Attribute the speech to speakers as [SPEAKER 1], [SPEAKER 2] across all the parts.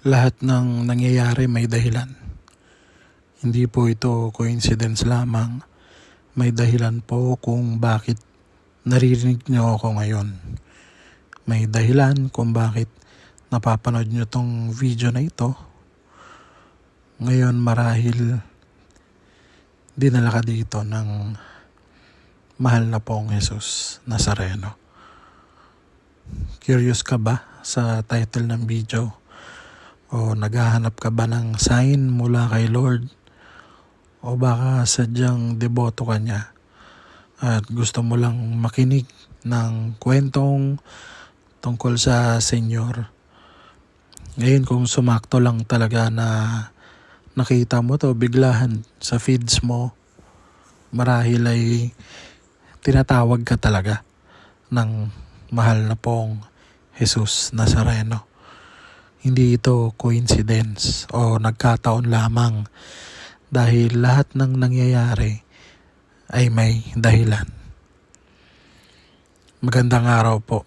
[SPEAKER 1] Lahat ng nangyayari may dahilan. Hindi po ito coincidence lamang. May dahilan po kung bakit naririnig niyo ako ngayon. May dahilan kung bakit napapanood niyo tong video na ito. Ngayon marahil dinala ka dito ng mahal na pong Jesus Nazareno. Curious ka ba sa title ng video? O naghahanap ka ba ng sign mula kay Lord? O baka sadyang deboto ka niya at gusto mo lang makinig ng kwentong tungkol sa Senyor. Ngayon kung sumakto lang talaga na nakita mo to biglahan sa feeds mo, marahil ay tinatawag ka talaga ng mahal na pong Jesus Nazareno. Hindi ito coincidence o nagkataon lamang dahil lahat ng nangyayari ay may dahilan. Magandang araw po.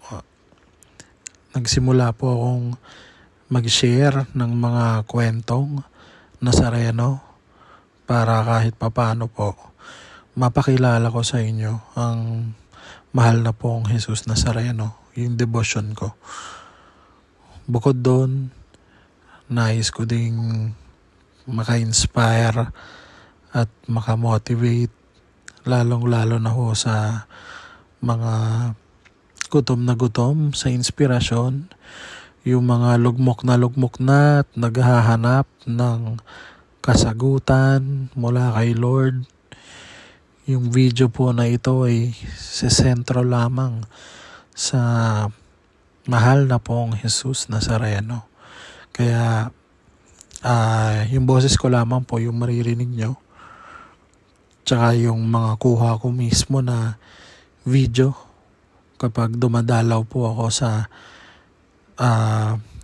[SPEAKER 1] Nagsimula po akong mag-share ng mga kwentong Nazareno para kahit papano po mapakilala ko sa inyo ang mahal na pong Jesus Nazareno, yung devotion ko. Bukod doon, nais ko ding maka-inspire at maka-motivate lalong-lalo na ho sa mga gutom na gutom sa inspirasyon, yung mga lugmok na at naghahanap ng kasagutan mula kay Lord. Yung video po na ito ay sesentro lamang sa mahal na pong Jesus Nazareno. Kaya yung boses ko lamang po yung maririnig nyo. Tsaka yung mga kuha ko mismo na video kapag dumadalaw po ako sa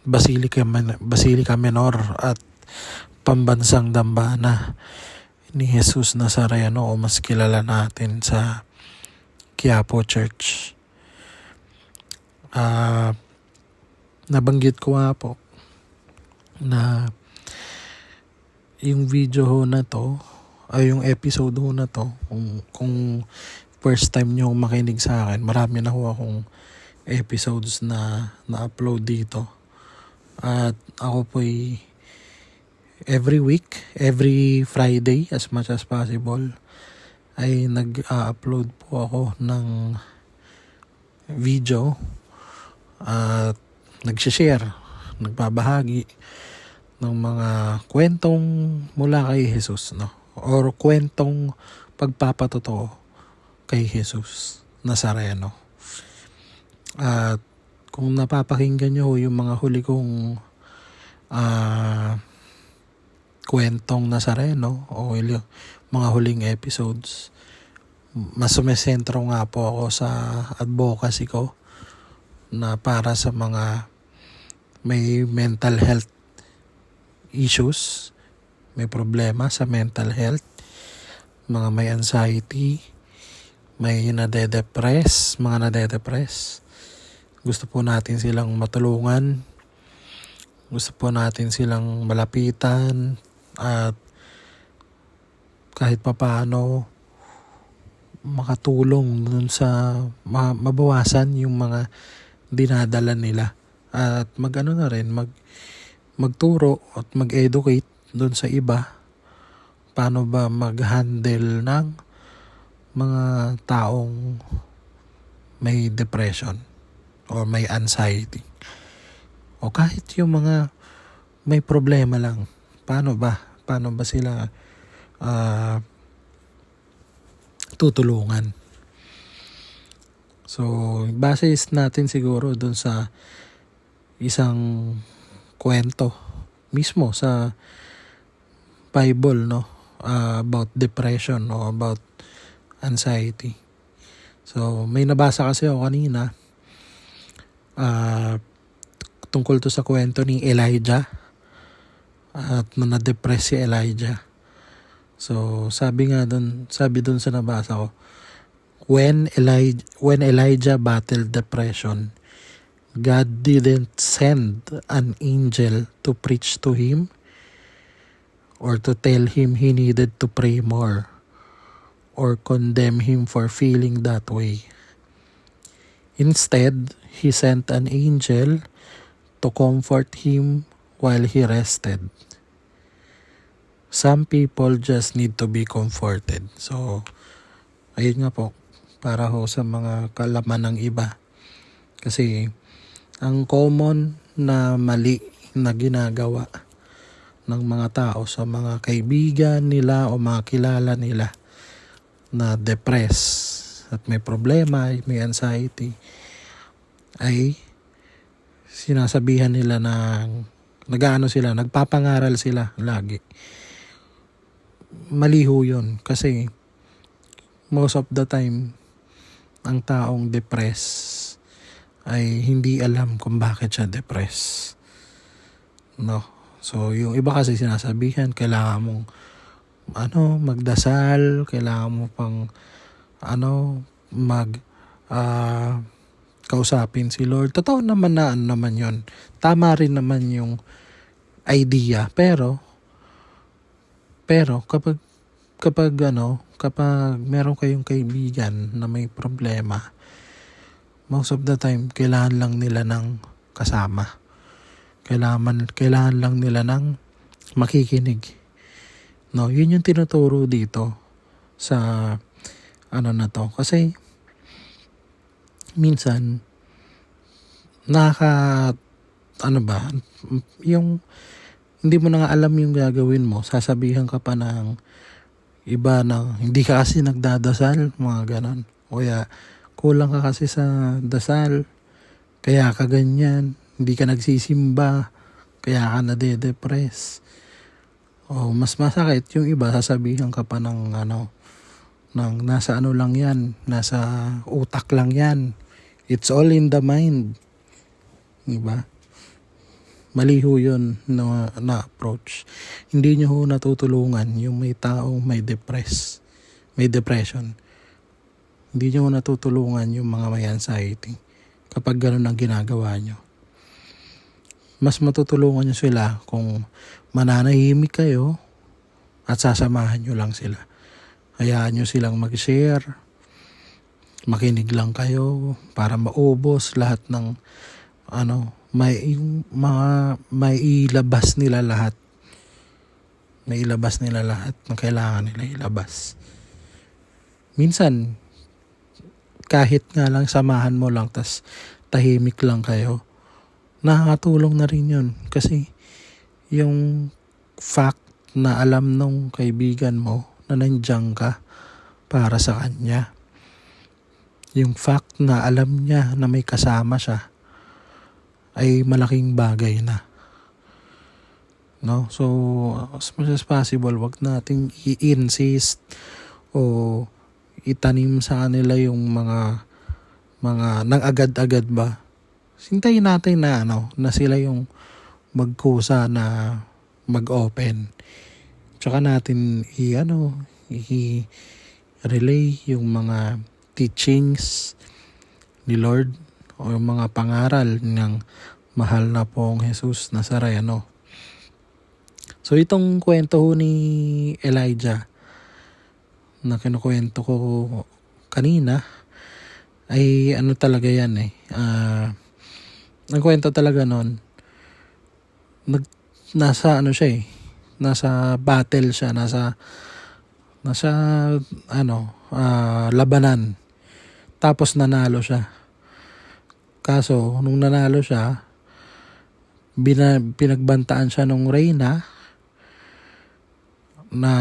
[SPEAKER 1] Basilica Menor at pambansang dambana ni Jesus Nazareno o mas kilala natin sa Quiapo Church. Nabanggit ko nga po na yung video ho na to ay yung episode ho na to, kung first time nyo makinig sa akin, marami na ho akong episodes na na-upload dito. At ako po'y every week, every Friday as much as possible ay nag-upload po ako ng video at nag-share, nagbabahagi ng mga kwentong mula kay Jesus, no? Or kwentong pagpapatotoo kay Jesus Nazareno. At kung napapakinggan nyo yung mga huli kong kwentong Nazareno o mga huling episodes, mas sumesentro nga po ako sa advocacy ko na para sa mga may mental health issues, may problema sa mental health, mga may anxiety, may nade-depress. Gusto po natin silang matulungan. Gusto po natin silang malapitan at kahit papaano makatulong dun sa mabawasan yung mga dinadala nila at magturo at mag-educate dun sa iba paano ba mag-handle ng mga taong may depression o may anxiety o kahit yung mga may problema lang, paano ba sila tutulungan. So base natin siguro dun sa isang kwento mismo sa Bible, no, about depression o about anxiety. So may nabasa kasi ako kanina tungkol to sa kwento ni Elijah at na-depress si Elijah. So sabi dun sa nabasa ko, when Elijah battled depression, God didn't send an angel to preach to him or to tell him he needed to pray more or condemn him for feeling that way. Instead, he sent an angel to comfort him while he rested. Some people just need to be comforted. So, ayun nga po, para ho sa mga kalaman ng iba. Kasi, ang common na mali na ginagawa ng mga tao sa mga kaibigan nila o mga kilala nila na depressed at may problema, may anxiety, ay sinasabihan nila nagpapangaral sila lagi. Mali ho yun kasi most of the time ang taong depressed ay hindi alam kung bakit siya depressed. No. So yung iba kasi sinasabihan kailangan mong magdasal, kailangan mo pang kausapin si Lord. Totoo naman na naman yun. Tama rin naman yung idea, pero kapag meron kayong kaibigan na may problema, most of the time kailangan lang nila ng kasama. Kailangan lang nila ng makikinig. No, yun yung tinuturo dito sa na to. Kasi minsan yung hindi mo na nga alam yung gagawin mo, sasabihan ka pa ng iba na hindi ka kasi nagdadasal, mga ganon. O kaya, kulang ka kasi sa dasal, kaya ka ganyan, hindi ka nagsisimba, kaya ka nade-depress. O mas masakit, yung iba sasabihan ka pa ng nasa lang yan, nasa utak lang yan. It's all in the mind. Diba? Mali ho yun na approach. Hindi nyo ho natutulungan yung may taong may depression. Hindi nyo ho natutulungan yung mga may anxiety kapag ganun ang ginagawa nyo. Mas matutulungan nyo sila kung mananahimik kayo at sasamahan nyo lang sila. Hayaan nyo silang mag-share, makinig lang kayo para maubos lahat ng may ilabas nila lahat. May ilabas nila lahat na kailangan nila ilabas. Minsan, kahit nga lang samahan mo lang tas tahimik lang kayo, nakakatulong na rin yun. Kasi yung fact na alam nung kaibigan mo na nandiyan ka para sa kanya. Yung fact na alam niya na may kasama siya ay malaking bagay na. No? So, as much as possible, wag nating i-insist o itanim sa kanila yung mga nang agad-agad ba. Hintayin natin na sila yung magkusa na mag-open. Tsaka natin i-relay yung mga teachings ni Lord o yung mga pangaral ng mahal na pong Jesus Nazareno. So itong kwento ni Elijah na kinukwento ko kanina ay talaga yan ang kwento talaga nun nasa battle siya, nasa labanan, tapos nanalo siya. Kaso nung nanalo siya, pinagbantaan siya nung reyna na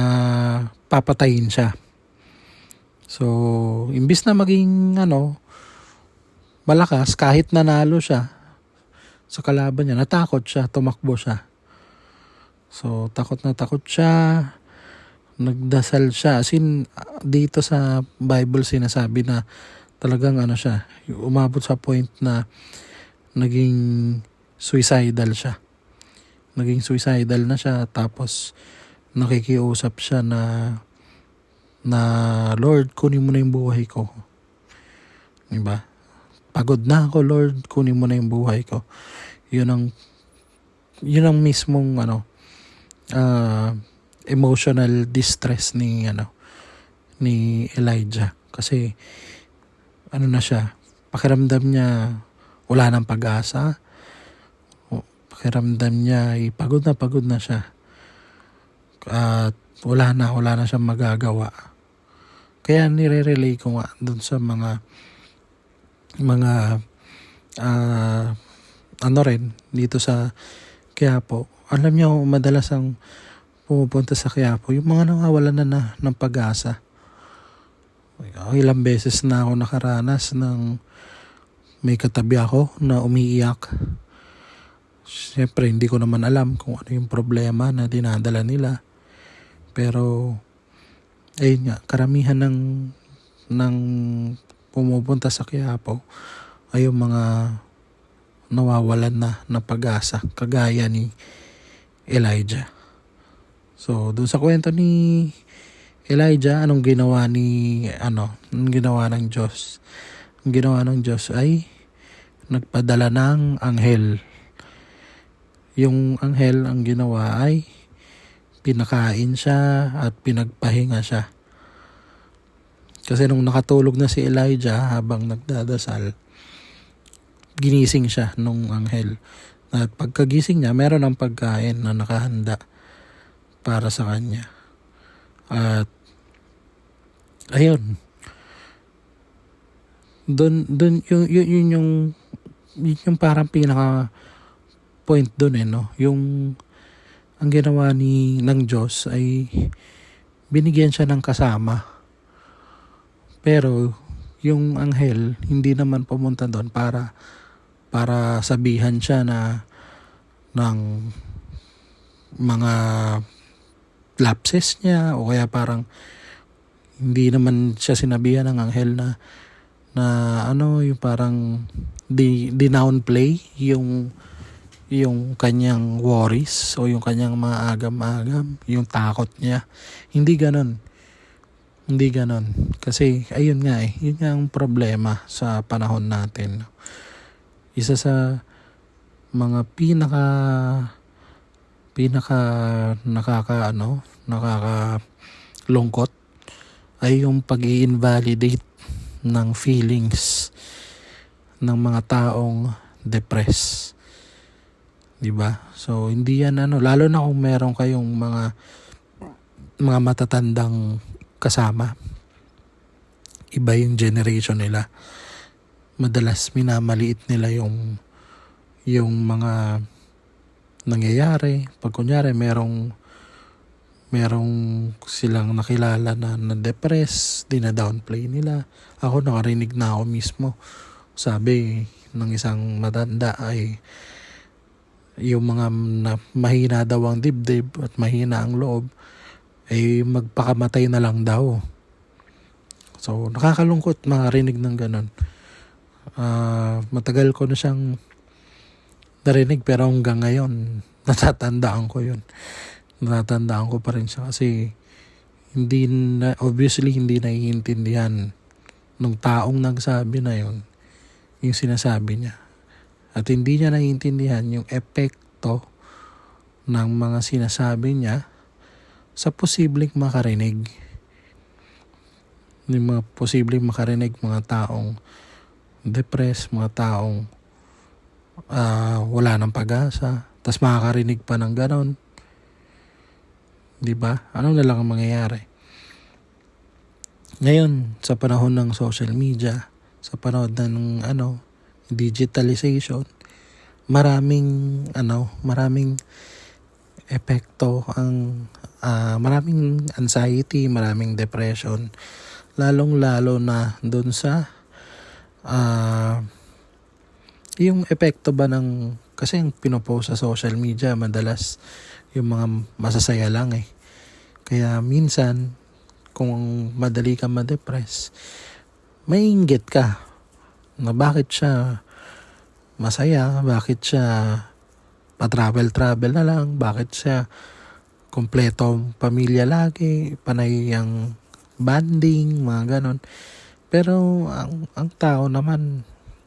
[SPEAKER 1] papatayin siya. So imbis na maging malakas, kahit nanalo siya sa kalaban niya, natakot siya, tumakbo siya. So takot siya, nagdasal siya. As in, dito sa Bible sinasabi na talagang siya, umabot sa point na naging suicidal siya. Naging suicidal na siya, tapos nakikiusap siya na Lord, kunin mo na yung buhay ko. Diba? pagod na ako, Lord, kunin mo na yung buhay ko. Yun ang mismong emotional distress ni Elijah, kasi na siya, pakiramdam niya wala nang pag-asa, pakiramdam niya pagod na siya, at wala na siyang magagawa. Kaya nire-relay ko nga dun sa mga rin dito sa Quiapo. Alam niyo, madalas ang pumupunta sa Quiapo yung mga nawawalan na ng pag-asa. Ilang beses na ako nakaranas ng may katabi ako na umiiyak. Siyempre, hindi ko naman alam kung ano yung problema na dinadala nila. Pero, ayun nga, karamihan ng pumupunta sa Quiapo ay yung mga nawawalan na ng pag-asa, kagaya ni Elijah. So, doon sa kwento ni Elijah, anong ginawa ng Diyos? Ang ginawa ng Diyos ay nagpadala ng anghel. Yung anghel, ang ginawa ay pinakain siya at pinagpahinga siya. Kasi nung nakatulog na si Elijah habang nagdadasal, ginising siya nung anghel. At pagkagising niya, meron ng pagkain na nakahanda para sa kanya. At ayun, doon yun yung parang pinaka point doon no. Yung ang ginawa ng Diyos ay binigyan siya ng kasama. Pero yung anghel hindi naman pumunta doon para sabihan siya ng mga lapses niya, o kaya parang hindi naman siya sinabihan ng anghel na yung parang dinownplay yung kanyang worries o yung kanyang mga agam-agam, yung takot niya. Hindi ganon. Kasi ayun nga yun nga ang problema sa panahon natin. Isa sa mga nakakalungkot ay yung pag-i-invalidate ng feelings ng mga taong depressed. 'Di ba? So hindi yan lalo na kung meron kayong mga matatandang kasama. Iba yung generation nila. Madalas minamaliit nila yung mga nangyayari. Pag kunyari merong silang nakilala na depressed, dina-downplay nila. Ako nakarinig na ako mismo. Sabi ng isang matanda ay yung mga mahina daw ang dibdib at mahina ang loob ay magpakamatay na lang daw. So nakakalungkot makarinig ng ganun. Matagal ko na siyang narinig, pero hanggang ngayon natatandaan ko pa rin siya, kasi obviously hindi naiintindihan ng taong nagsabi na yun yung sinasabi niya, at hindi niya naiintindihan yung epekto ng mga sinasabi niya sa posibleng makarinig, mga taong depressed, mga taong wala ng pag-asa, tas makakarinig pa ng ganon. 'Di ba? Ano na lang ang mangyayari? Ngayon, sa panahon ng social media, sa panahon ng digitalization, maraming epekto maraming anxiety, maraming depression, lalong-lalo na doon sa yung epekto ba kasi yung pinopost sa social media madalas yung mga masasaya lang Kaya minsan kung madali ka ma-depress, maiinggit ka na bakit siya masaya, bakit siya pa-travel na lang, bakit siya kompletong pamilya lagi, panay ang banding, mga ganon. Pero ang tao naman,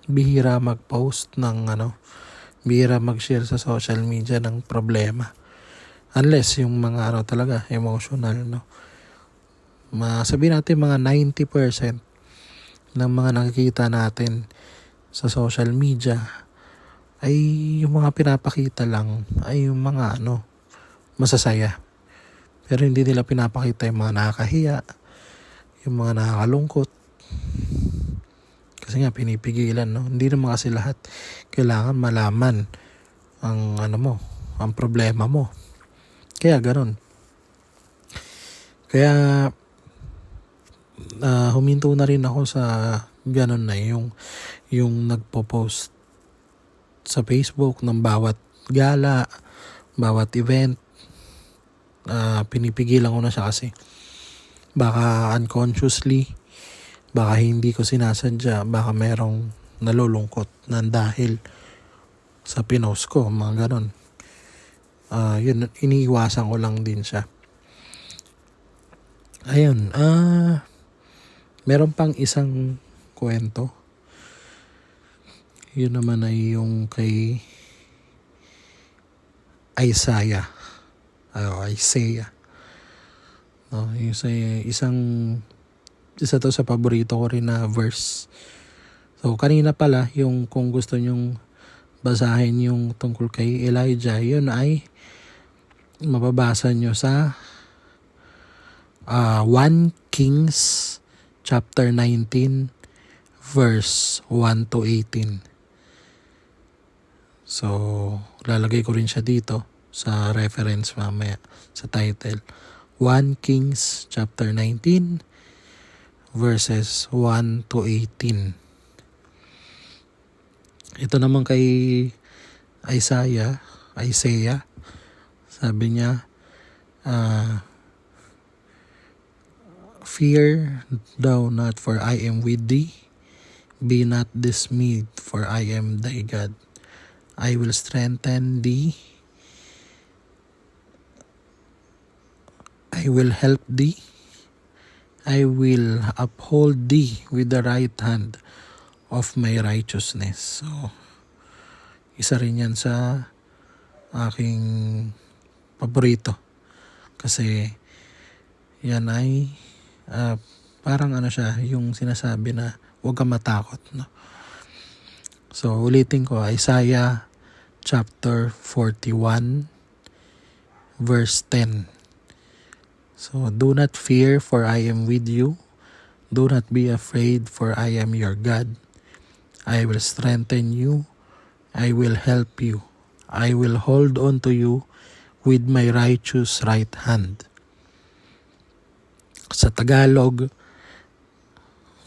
[SPEAKER 1] bihira mag-post ng bihira mag-share sa social media ng problema. Unless yung mga talaga emotional, no. Sabihin natin mga 90% ng mga nakikita natin sa social media ay yung mga pinapakita lang ay yung mga masasaya. Pero hindi nila pinapakita yung mga nakakahiya, yung mga nakakalungkot. Kasi nga pinipigilan, no? Hindi naman kasi lahat kailangan malaman ang ang problema mo. Kaya ganun. Kaya huminto na rin ako sa ganun na yung nagpo-post sa Facebook ng bawat gala, bawat event. Pinipigilan ko na siya kasi baka unconsciously, baka hindi ko sinasadya, baka merong nalulungkot na dahil sa pinost ko, mga ganon. Yun, iniiwasan ko lang din siya. Ayun, meron pang isang kwento. Yun naman ay yung kay Isaiah. No, isa to sa paborito ko rin na verse. So kanina pala yung kung gusto nyong basahin yung tungkol kay Elijah, yun ay mababasa nyo sa 1 Kings chapter 19 verse 1 to 18. So lalagay ko rin siya dito sa reference mamaya sa title. 1 Kings chapter 19 verses 1 to 18. Ito naman kay Isaiah, sabi niya, fear thou not, for I am with thee. Be not dismayed, for I am thy God. I will strengthen thee. I will help thee. I will uphold thee with the right hand of my righteousness. So, isa rin yan sa aking paborito. Kasi, yan ay parang siya, yung sinasabi na huwag kang matakot. No? So, ulitin ko, Isaiah chapter 41 verse 10. So, do not fear, for I am with you. Do not be afraid, for I am your God. I will strengthen you. I will help you. I will hold on to you with my righteous right hand. Sa Tagalog,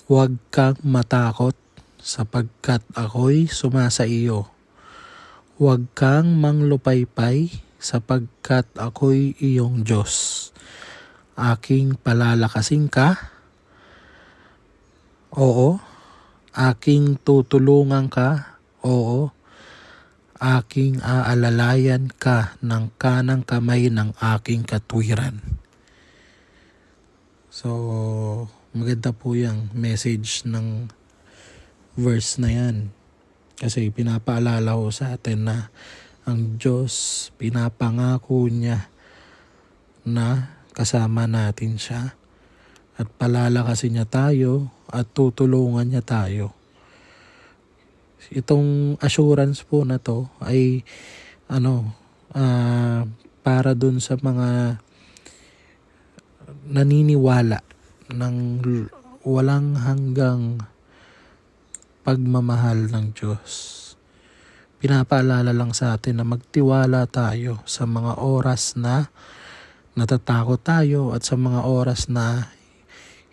[SPEAKER 1] huwag kang matakot sapagkat ako'y sumasa iyo. Huwag kang manglupaypay sapagkat ako'y iyong Diyos. Aking palalakasin ka. Oo. Aking tutulungan ka. Oo. Aking aalalayan ka ng kanang kamay ng aking katwiran. So, maganda po yung message ng verse na yan. Kasi pinapaalala ko sa atin na ang Diyos, pinapangako niya na kasama natin siya at palalakasin niya tayo at tutulungan niya tayo. Itong assurance po na to ay para dun sa mga naniniwala ng walang hanggang pagmamahal ng Diyos. Pinapaalala lang sa atin na magtiwala tayo sa mga oras na natatakot tayo at sa mga oras na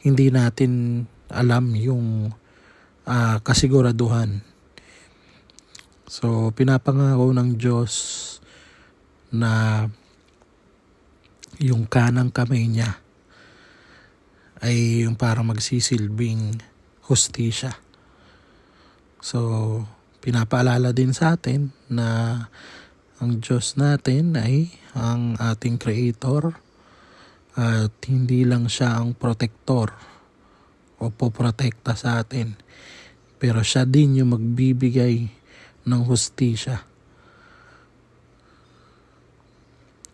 [SPEAKER 1] hindi natin alam yung kasiguraduhan. So, pinapangako ng Diyos na yung kanang kamay niya ay yung parang magsisilbing hustisya. So, pinapaalala din sa atin na ang Diyos natin ay ang ating Creator at hindi lang siya ang protector o poprotekta sa atin. pero siya din yung magbibigay ng hustisya.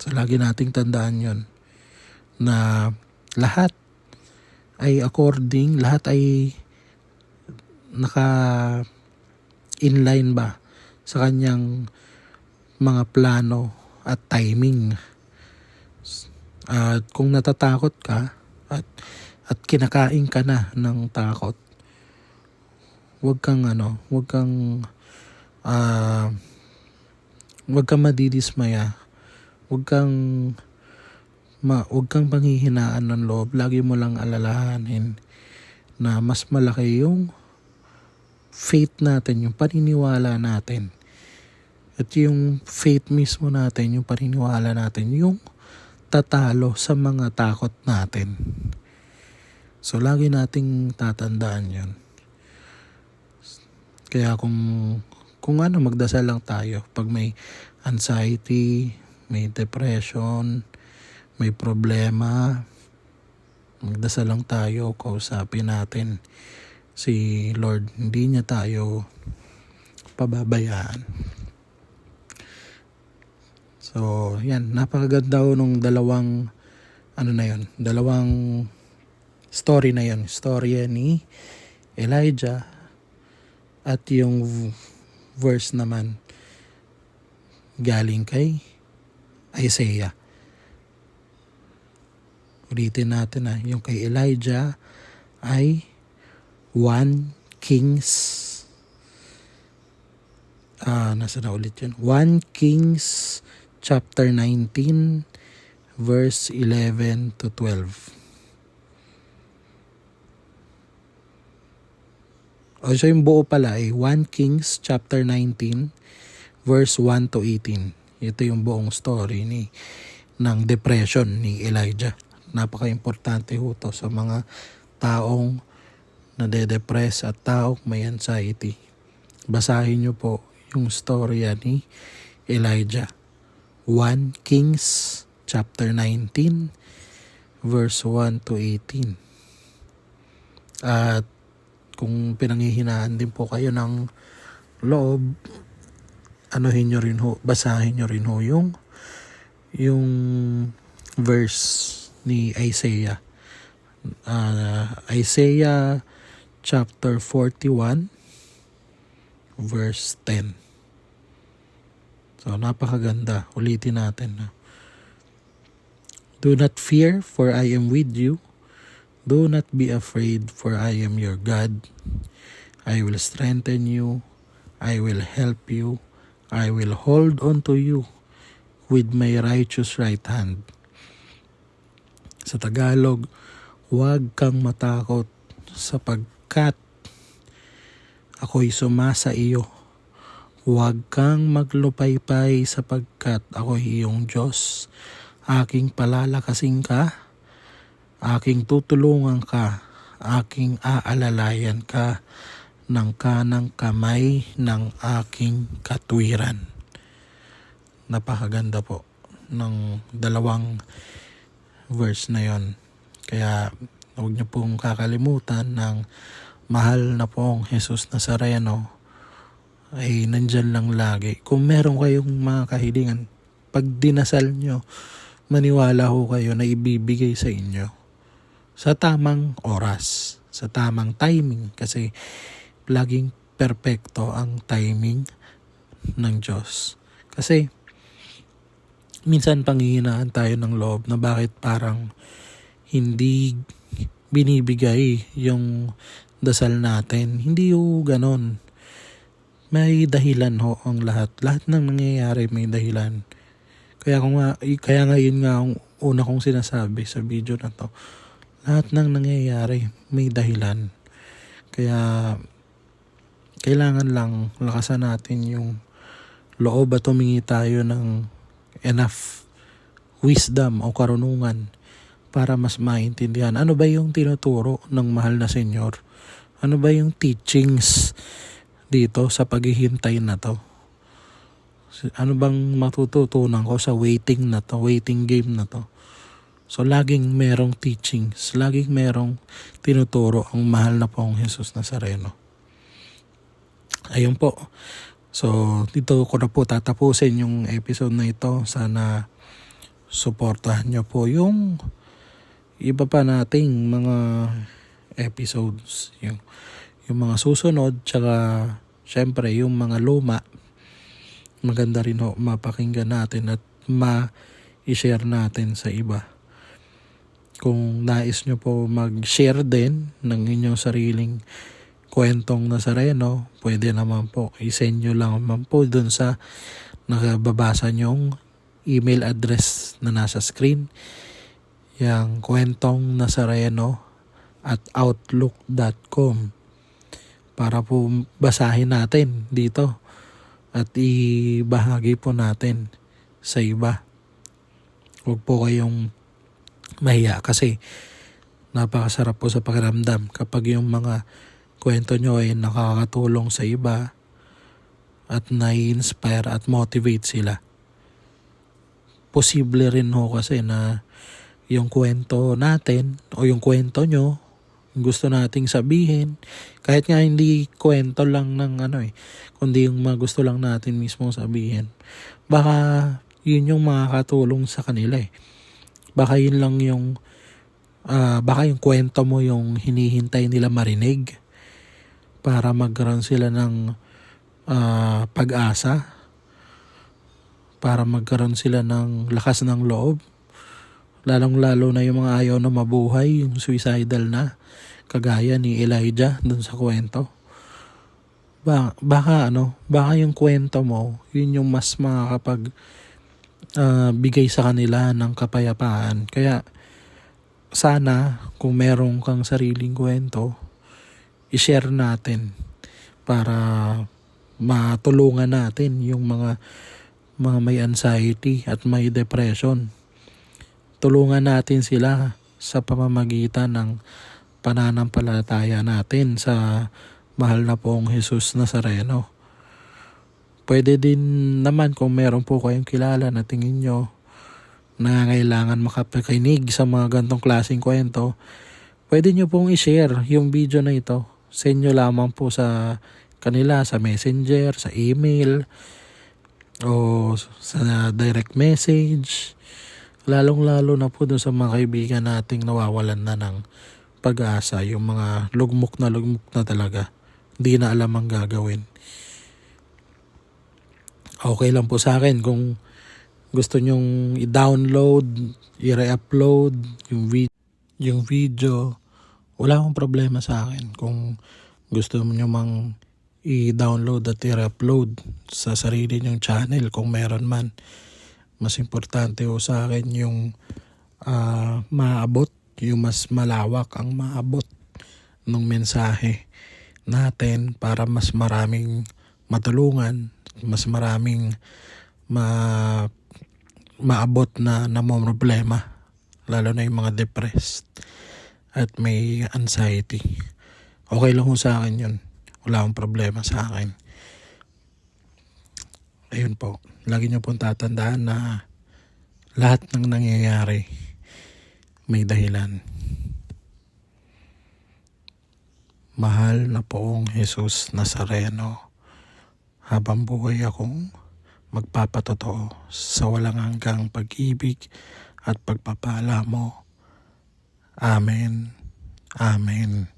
[SPEAKER 1] So lagi nating tandaan yon na lahat ay according, lahat ay naka-inline ba sa kanyang mga plano at timing. At kung natatakot ka at kinakain ka na ng takot, wag kang madidismaya. Wag kang panghihinaan ng loob. Lagi mo lang alalahanin na mas malaki yung faith natin, yung paniniwala natin. At yung faith mismo natin, yung paniniwala natin, yung tatalo sa mga takot natin. So lagi nating tatandaan yun. Kaya kung magdasal lang tayo pag may anxiety, may depression, may problema, magdasal lang tayo, kausapin natin si Lord. Hindi niya tayo pababayaan. So, yan, napakaganda nung dalawang story na yun. Storya ni Elijah at yung verse naman galing kay Isaiah. Ulitin natin yung kay Elijah ay 1 Kings nasa na ulit yun? 1 Kings chapter 19 verse 11 to 12. So yung buo pala ay 1 Kings chapter 19 verse 1 to 18. Ito yung buong story ng depression ni Elijah. Napaka-importante ho to sa mga taong nade-depress at taong may anxiety. Basahin nyo po yung storya ni Elijah. 1 Kings chapter 19 verse 1 to 18. At kung pinanghihinaan din po kayo ng loob, basahin nyo rin ho yung verse ni Isaiah. Isaiah chapter 41 verse 10. So napakaganda. Ulitin natin. Do not fear, for I am with you. Do not be afraid, for I am your God. I will strengthen you. I will help you. I will hold on to you with my righteous right hand. Sa Tagalog, huwag kang matakot sapagkat ako'y sumasa iyo. Huwag kang maglupaypay sapagkat ako'y iyong Diyos. Aking palalakasin ka. Aking tutulungan ka, aking aalalayan ka ng kanang kamay ng aking katwiran. Napakaganda po ng dalawang verse na yon. Kaya huwag niyo pong kakalimutan ng mahal na pong Jesus Nazareno ay nandyan lang lagi. Kung meron kayong mga kahilingan, pag dinasal nyo, maniwala ho kayo na ibibigay sa inyo sa tamang oras, sa tamang timing, kasi laging perpekto ang timing ng Diyos. Kasi minsan panghihinaan tayo ng loob na bakit parang hindi binibigay yung dasal natin. Hindi ho ganon. May dahilan ho ang lahat. Lahat ng nangyayari may dahilan. Kaya ngayon nga ang una kong sinasabi sa video na to, lahat ng nangyayari may dahilan. Kaya kailangan lang lakasan natin yung loob at humingi tayo ng enough wisdom o karunungan para mas maintindihan. Ano ba yung tinuturo ng mahal na Senyor? Ano ba yung teachings dito sa paghihintay na to? Ano bang matututunan ko sa waiting game na to? So, laging merong teachings, laging merong tinuturo ang mahal na pong Jesus Nazareno. Ayun po. So, dito ko na po tatapusin yung episode na ito. Sana suportahan nyo po yung iba pa nating mga episodes. Yung mga susunod, tsaka syempre yung mga luma. Maganda rin ho mapakinggan natin at ma-share natin sa iba. Kung nais nyo po mag-share din ng inyong sariling kwentong Nazareno, pwede naman po. I-send nyo lang naman po dun sa nakababasa nyong email address na nasa screen. Yang kwentong Nazareno@outlook.com para po basahin natin dito at ibahagi po natin sa iba. Huwag po kayong mahiya kasi napakasarap po sa pakiramdam kapag yung mga kwento nyo ay nakakatulong sa iba at nai-inspire at motivate sila. Posible rin ho kasi na yung kwento natin o yung kwento nyo, gusto nating sabihin, kahit nga hindi kwento lang ng kundi yung mga gusto lang natin mismo sabihin. Baka yun yung makakatulong sa kanila eh. Baka yun lang yung, baka yung kwento mo yung hinihintay nila marinig para magkaroon sila ng pag-asa, para magkaroon sila ng lakas ng loob. Lalong-lalo na yung mga ayaw na mabuhay, yung suicidal na, kagaya ni Elijah dun sa kwento. Baka yung kwento mo, yun yung mas makakapag bigay sa kanila ng kapayapaan. Kaya sana kung meron kang sariling kwento, i-share natin para matulungan natin yung mga may anxiety at may depression. Tulungan natin sila sa pamamagitan ng pananampalataya natin sa mahal na pong Jesus Nazareno. Pwede din naman kung meron po kayong kilala na tingin nyo nangangailangan makapakinig sa mga gantong klaseng kwento, pwede nyo pong i-share yung video na ito. Send nyo lamang po sa kanila sa messenger, sa email, o sa direct message. Lalong-lalo na po doon sa mga kaibigan nating nawawalan na ng pag-asa, yung mga lugmok na talaga. Hindi na alam ang gagawin. Okay lang po sa akin kung gusto nyong i-download, i-re-upload yung video. Wala akong problema sa akin kung gusto nyo mang i-download at i-re-upload sa sarili nyong channel kung meron man. Mas importante ho sa akin yung maabot, yung mas malawak ang maabot ng mensahe natin para mas maraming matulungan, mas maraming maabot na problema, lalo na yung mga depressed at may anxiety. Okay lang ho sa akin yun. Wala akong problema sa akin. Ayun po. Lagi niyo pong tatandaan na lahat ng nangyayari may dahilan. Mahal na poong Jesus Nazareno, habang buhay akong magpapatotoo sa walang hanggang pag-ibig at pagpapala mo. Amen. Amen.